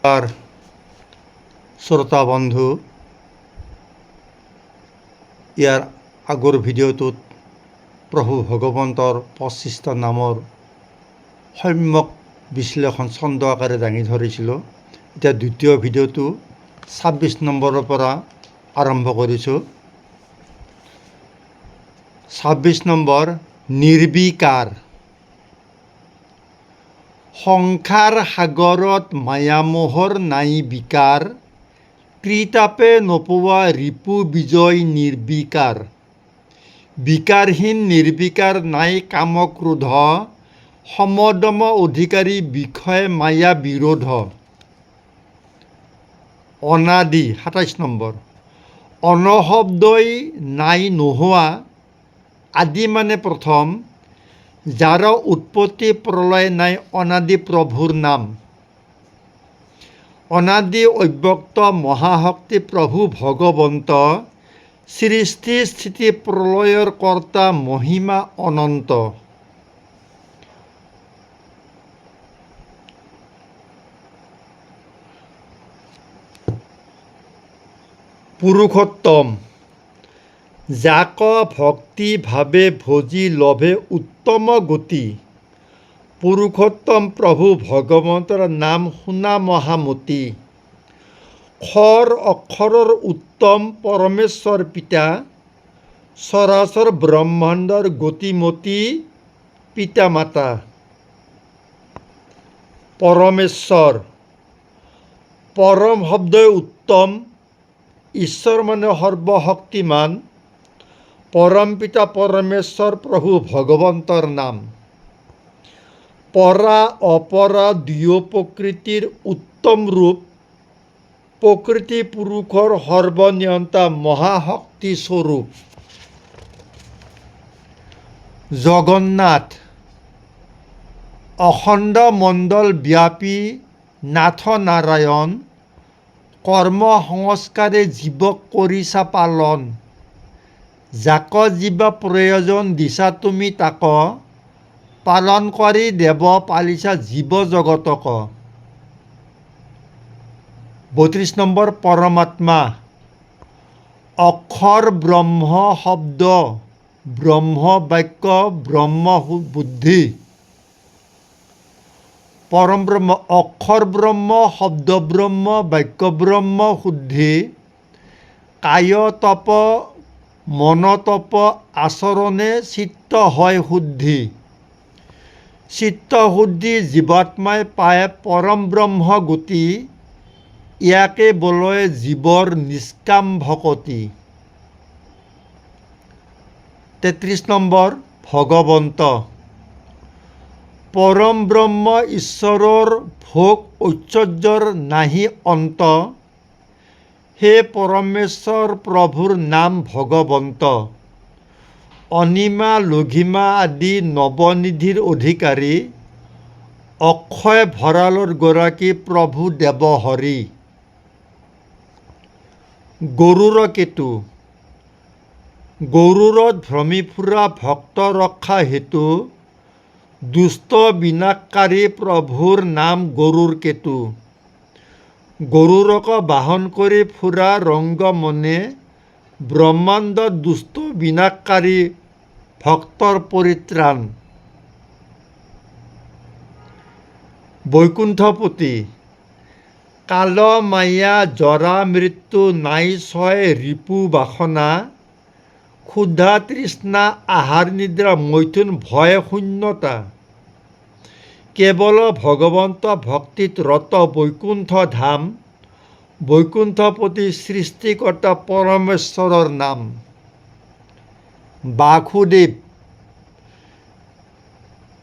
R শ্ৰোতা বন্ধু, ইয়াৰ আগৰ ভিডিঅ'টোত প্ৰভু ভগৱন্তৰ 25টা নামৰ সম্যক বিশ্লেষণ ছন্দ আকাৰে দাঙি ধৰিছিলোঁ। এতিয়া দ্বিতীয় ভিডিঅ'টো 26 নম্বৰৰ পৰা আৰম্ভ কৰিছোঁ। 26 নম্বৰ, নিৰ্বিকাৰ। সংসাৰ সাগৰত মায়ামোহৰ নাই বিকাৰ, ত্ৰিতাপে নোপোৱা ৰিপু বিজয় নিৰ্বিকাৰ। বিকাৰহীন নিৰ্বিকাৰ নাই কামক্ৰোধ, সমদম অধিকাৰী বিষয় মায়া বিৰোধ। অনাদি 27 নম্বৰ, অনশব্দই নাই নোহোৱা, আদি মানে প্ৰথম, যাৰ উৎপত্তি প্ৰলয় নাই অনাদি প্ৰভুৰ নাম। অনাদি অব্যক্ত মহাশক্তি প্ৰভু ভগৱন্ত, সৃষ্টি স্থিতি প্ৰলয়ৰ কৰ্তা মহিমা অনন্ত। পুৰুষোত্তম, যাক ভক্তি ভাৱে ভজি লভে উত্তম গতি। পুৰুষোত্তম প্ৰভু ভগৱন্তৰ নাম শুনা মহামতি। খৰ অক্ষৰৰ উত্তম পৰমেশ্বৰ পিতা, চৰাচৰ ব্ৰহ্মাণ্ডৰ গতিমতী পিতা মাতা। পৰমেশ্বৰ, পৰম শব্দই উত্তম, ঈশ্বৰ মানে সৰ্বশক্তিমান। পৰম পিতা পৰমেশ্বৰ প্ৰভু ভগৱন্তৰ নাম। পৰা অপৰা দুয়ো প্ৰকৃতিৰ উত্তম ৰূপ, প্ৰকৃতি পুৰুষৰ সৰ্বনিয়ন্তা মহাশক্তি স্বৰূপ। জগন্নাথ, অখণ্ড মণ্ডল ব্যাপী নাথ নাৰায়ণ, কৰ্ম সংস্কাৰে জীৱক কৰিছা পালন। যাক যিবা প্ৰয়োজন দিছা তুমি তাক, পালন কৰি দেৱ পালিছা জীৱ জগতক। 32 নম্বৰ, পৰমাত্মা। অক্ষৰ ব্ৰহ্ম শব্দ, ব্ৰহ্ম বাক্য, ব্ৰহ্ম বুদ্ধি। পৰম ব্ৰহ্ম, অক্ষৰ ব্ৰহ্ম, শব্দ ব্ৰহ্ম, বাক্য ব্ৰহ্ম, শুদ্ধি। কায় তপ মন তপ আচৰণে চিত্ত হয় শুদ্ধি। চিত্ত শুদ্ধি জীৱাত্মাই পায় পৰম ব্ৰহ্ম গতি, ইয়াকে বোলে জীৱৰ নিষ্কাম ভকতি। 33 নম্বৰ, ভগৱন্ত। পৰম ব্ৰহ্ম ঈশ্বৰৰ ভোগ ঐশ্বৰ্যৰ নাহি অন্ত, হে পৰমেশ্বৰ প্ৰভুৰ নাম ভগৱন্ত। অনিমা লঘিমা আদি নৱনিধিৰ অধিকাৰী, অক্ষয় ভঁৰালৰ গৰাকী প্ৰভু দেৱ হৰি। গৰুড় কেতু। গৰুড়ত ভ্ৰমি ফুৰা ভক্ত ৰক্ষা হেতু, দুষ্ট বিনাশকাৰী প্ৰভুৰ নাম গৰুড় কেতু। গৰুড়ক বাহন কৰি ফুৰা ৰংগ মনে, ব্ৰহ্মাণ্ডত দুষ্ট বিনাশকাৰী ভক্তৰ পৰিত্ৰাণ। বৈকুণ্ঠপতি। কাল মায়া জৰা মৃত্যু নাই ছয় ৰিপু বাসনা, ক্ষুধা তৃষ্ণা আহাৰ নিদ্ৰা মৈথুন ভয় শূন্যতা। কেৱল ভগৱন্ত ভক্তিত ৰত বৈকুণ্ঠ ধাম, বৈকুণ্ঠপতি সৃষ্টিকৰ্তা পৰমেশ্বৰৰ নাম। বাসুদেৱ।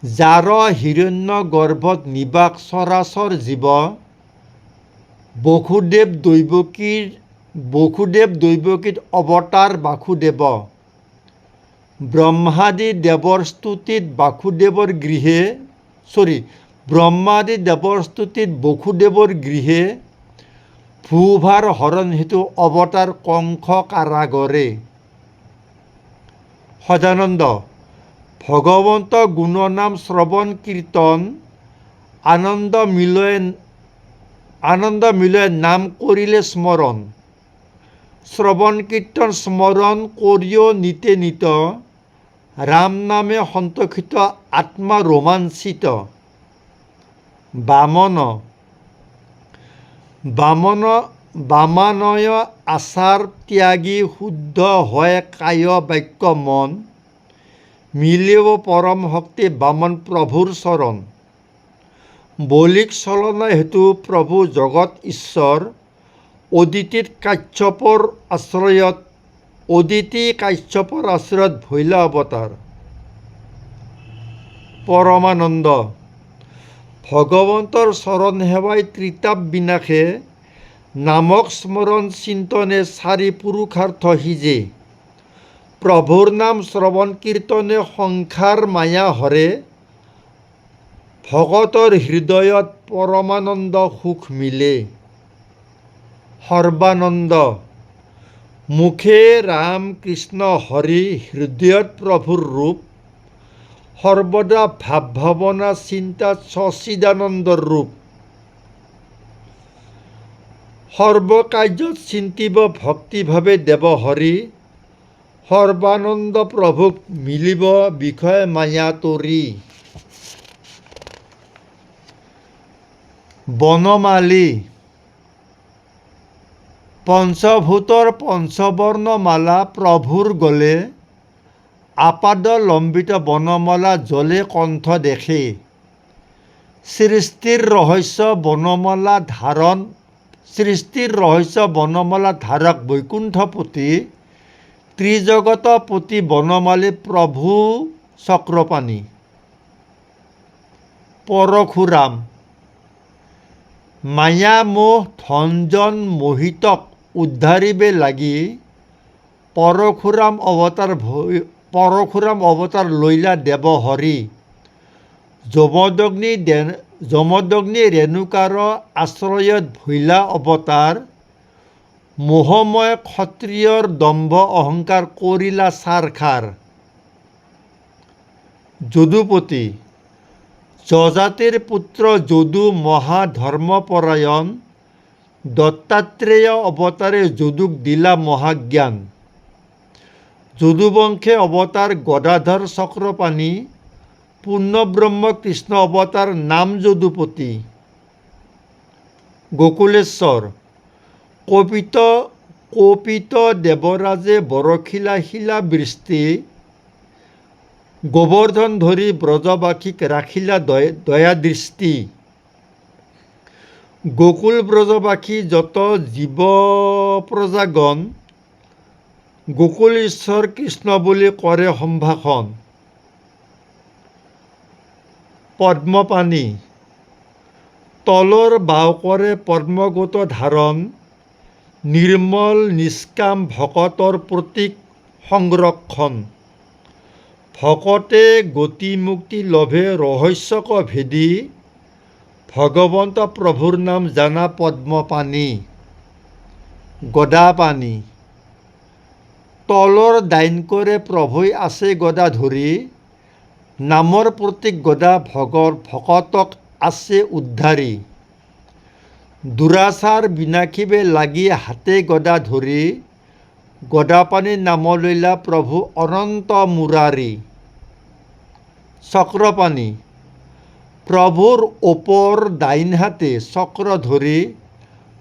যাৰ হিৰণ্য গৰ্ভত নিবাস চৰাচৰ জীৱ, বসুদেৱ দৈৱকীত অৱতাৰ বাসুদেৱ। ব্ৰহ্মাদি দেৱৰ স্তুতিত বসুদেৱৰ গৃহে, ভূভাৰ হৰণ হেতু অৱতাৰ কংস কাৰাগৰে। সদানন্দ। ভগৱন্ত গুণনাম শ্ৰৱণ কীৰ্তন, আনন্দ মিলয় আনন্দ মিলে নাম কৰিলে স্মৰণ, শ্ৰৱণ কীৰ্তন স্মৰণ কৰিও নিতে নিত, ৰাম নামে সন্তোষিত আত্মা ৰোমাঞ্চিত। বামনয় আচাৰ ত্যাগী শুদ্ধ হয় কায় বাক্য মন, মিলিব পৰম শক্তি বামন প্ৰভুৰ চৰণ। বলিক চলনা হেতু প্ৰভু জগত ঈশ্বৰ, অদিতি কাশ্যপৰ আশ্ৰয়ত ভৈলা অৱতাৰ। পৰমানন্দ ভগৱন্তৰ চৰণ সেৱাই ত্ৰিতাপ বিনাশে, নামক স্মৰণ চিন্তনে চাৰি পুৰুষাৰ্থ সিজে। প্ৰভুৰ নাম শ্ৰৱণ কীৰ্তনে সংসাৰ মায়া হৰে, ভকতৰ হৃদয়ত পৰমানন্দ সুখ মিলে। সৰ্বানন্দ মুখে ৰাম কৃষ্ণ হৰি, হৃদয়ত প্ৰভুৰ ৰূপ, সৰ্বদা ভাৱ ভাৱনা চিন্তাত সচিদানন্দৰ ৰূপ। সৰ্বকাৰ্যত চিন্তিব ভক্তিভাৱে দেৱ হৰি, সৰ্বানন্দ প্ৰভুক মিলিব বিষয় মায়া তৰি। বনমালী পঞ্চভূতৰ পঞ্চবৰ্ণ মালা প্ৰভুৰ গলে, আপাদ লম্বিত বনমালা জলে কণ্ঠ দেখে। সৃষ্টিৰ ৰহস্য বনমালা ধাৰক বৈকুণ্ঠপতি, ত্ৰিজগতপতি বনমালী প্ৰভু চক্ৰপাণি। পৰশুৰাম মায়া মোহ ধনজন মোহিতক উদ্ধাৰিবে লাগি, পৰশুৰাম অৱতাৰ লৈলা দেৱ হৰি। যমদগ্নি ৰেণুকাৰ আশ্ৰয়ত ভৈলা অৱতাৰ, মোহময় ক্ষত্ৰিয়ৰ দম্ভ অহংকাৰ কৰিলা ছাৰখাৰ। যদুপতি যজাতিৰ পুত্ৰ যদু মহা ধৰ্মপৰায়ণ, দত্তাত্ৰেয় অৱতাৰে যদুক দিলা মহাজ্ঞান। যদুবংশে অৱতাৰ গদাধৰ চক্ৰপাণি, পূৰ্ণব্ৰহ্ম কৃষ্ণ অৱতাৰ নাম যদুপতি। গোকুলেশ্বৰ কপিত দেৱৰাজে বৰশিলা শিলাবৃষ্টি, গোবৰ্ধন ধৰি ব্ৰজবাসীক ৰাখিলা দয়াদৃষ্টি। গোকুল ব্ৰজবাসী যত জীৱ প্ৰজাগণ, গোকুল ঈশ্বৰ কৃষ্ণ বুলি কৰে সম্ভাষণ। পদ্মপাণি তলৰ বাও কৰে পদ্মগত ধাৰণ, নিৰ্মল নিষ্কাম ভকতৰ প্ৰতীক সংৰক্ষণ। ভকতে গতি মুক্তি লভে ৰহস্যক ভেদি, ভগৱন্ত প্ৰভুৰ নাম জানা পদ্মপাণি। গদাপাণি তলৰ দাইন কৰে প্ৰভুই আছে গদা ধৰি, নামৰ প্ৰতীক গদা ভকতক আছে উদ্ধাৰি। দুৰাচাৰ বিনাশিবে লাগি হাতে গদা ধৰি, গদাপাণি নাম লৈলা প্ৰভু অনন্ত মুৰাৰী। চক্ৰপাণি প্ৰভুৰ ওপৰ দাইন হাতে চক্ৰ ধৰি,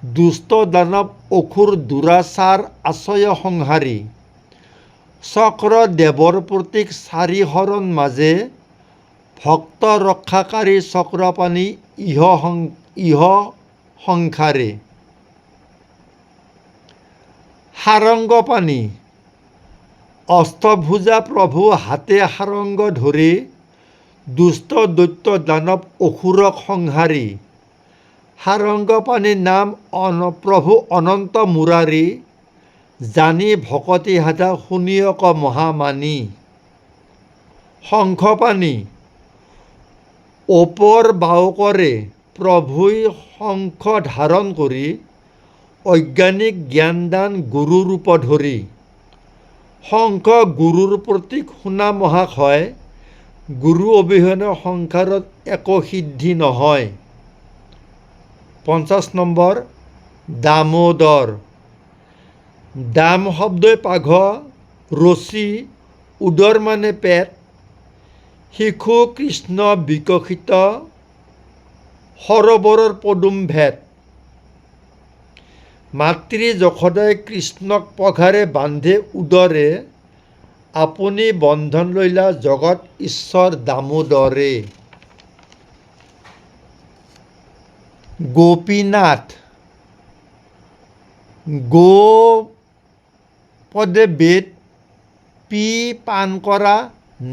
দুষ্ট দানৱ অসুৰ দুৰাচাৰ আচয় সংহাৰী। চক্ৰ দেৱৰ প্ৰতীক চাৰি শৰণ মাজে, ভক্ত ৰক্ষাকাৰী চক্ৰপাণি ইহ সংসাৰে। সাৰংগপাণি অষ্টভুজা প্ৰভু হাতে সাৰংগ ধৰি, দুষ্ট দৈত্য দানৱ অসুৰক সংহাৰী। সাৰংগপাণি নাম প্ৰভু অনন্ত মুৰাৰী, জানি ভকতি সাধা শুনিয়ক মহামানী। শংখপাণি ওপৰ বাও কৰে প্ৰভুই শংখ ধাৰণ কৰি, অজ্ঞানীক জ্ঞানদান গুৰু ৰূপ ধৰি। শংখ গুৰুৰ প্ৰতীক শুনা মহাশয়, গুৰু অবিহনে সংসাৰত একো সিদ্ধি নহয়। 50 নম্বৰ দামোদৰ। দাম শব্দই পাঘ, ৰচি, উদৰ মানে পেট, শিশু কৃষ্ণ বিকশিত সৰোবৰৰ পদুম ভেদ। মাতৃ যশোদাই কৃষ্ণক পঘাৰে বান্ধে উদৰে, আপুনি বন্ধন লৈলা জগত ঈশ্বৰ দামোদৰে। গোপীনাথ। গো পদে বেদ, পি পান কৰা,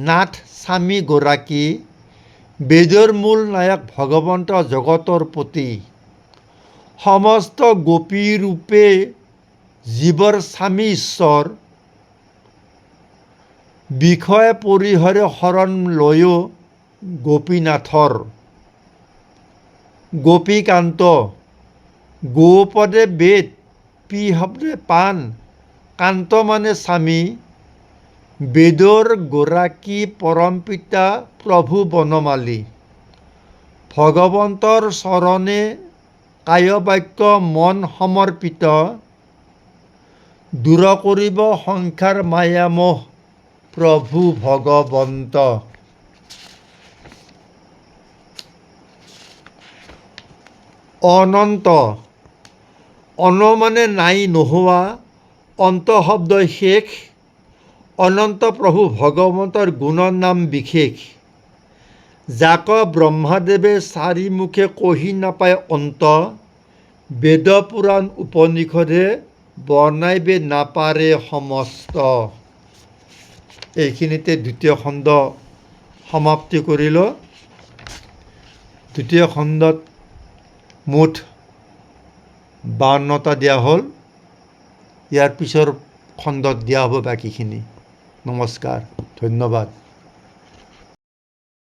নাথ স্বামী গৰাকী, বেদৰ মূল নায়ক ভগৱন্ত জগতৰ পতি। সমস্ত গোপী ৰূপে জীৱৰ স্বামী ঈশ্বৰ, বিষয় পৰিহৰে শৰণ লৈও গোপীনাথৰ। গোপীকান্ত। গো পদে বেদ, পি শব্দে পান, কান্ত মানে স্বামী, বেদৰ গৰাকী পৰম পিতা প্ৰভু বনমালী। ভগৱন্তৰ চৰণে কায় বাক্য মন সমৰ্পিত, দূৰ কৰিব সংসাৰ মায়া মোহ প্ৰভু ভগৱন্ত। অনন্ত। অন মানে নাই নোহোৱা, অন্ত শব্দই শেষ, অনন্ত প্ৰভু ভগৱন্তৰ গুণৰ নাম বিশেষ। যাক ব্ৰহ্মাদেৱে চাৰি মুখে কহি নাপায় অন্ত, বেদ পুৰাণ উপনিষদে বৰ্ণাইবে নাপাৰে সমস্ত। এইখিনিতে দ্বিতীয় খণ্ড সমাপ্তি কৰিলোঁ। দ্বিতীয় খণ্ডত মুঠ 52টা দিয়া হ'ল। ইয়াৰ পিছৰ খণ্ডত দিয়া হ'ব বাকীখিনি। নমস্কাৰ, ধন্যবাদ।